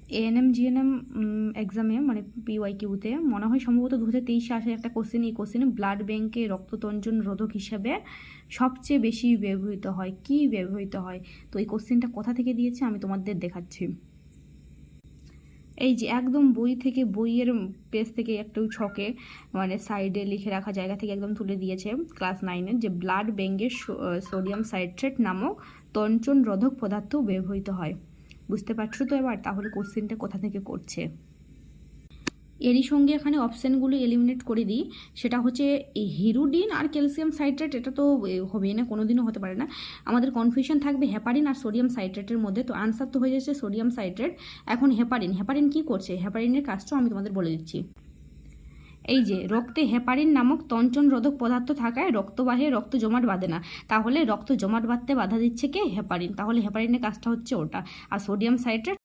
ANM GNM এক্সামে মানে পিওয়াইকিউতে মনে হয় সম্ভবত 2023 আসে একটা কোশ্চেন। এই কোশ্চেনে ব্লাড ব্যাংকে রক্ততঞ্জন রোধক হিসাবে সবচেয়ে বেশি ব্যবহৃত হয়, কি ব্যবহৃত হয়? তো এই কোশ্চেনটা কোথা থেকে দিয়েছে আমি তোমাদের দেখাচ্ছি। এই যে একদম বই থেকে, বইয়ের পেজ থেকে একটু ছকে মানে সাইডে লিখে রাখা জায়গা থেকে একদম তুলে দিয়েছে ক্লাস 9-এর, যে ব্লাড ব্যাংকে সোডিয়াম সাইট্রেট নামক তঞ্চন রোধক পদার্থ ব্যবহৃত হয়। বুঝতে পারছো তো এবার তাহলে কোশ্চেনটা কোথা থেকে করছে। এরই সঙ্গে এখানে অপশানগুলো এলিমিনেট করে দিই। সেটা হচ্ছে এই হিরুডিন আর ক্যালসিয়াম সাইট্রেট, এটা তো হবেই না, কোনোদিনও হতে পারে না। আমাদের কনফিউশন থাকবে হেপারিন আর সোডিয়াম সাইট্রেটের মধ্যে। তো আনসার তো হয়ে যাচ্ছে সোডিয়াম সাইট্রেট। এখন হেপারিন, হেপারিন কি করছে? হেপারিনের কাজটাও আমি তোমাদের বলে দিচ্ছি। এই যে রক্তে হেপারিন নামক তঞ্চন রোধক পদার্থ থাকায় রক্তবাহে রক্ত জমাট বাঁধে না। তাহলে রক্ত জমাট বাঁধতে বাধা দিচ্ছে কে? হেপারিন। তাহলে হেপারিনের কাজটা হচ্ছে ওটা। আর সোডিয়াম সাইট্রেট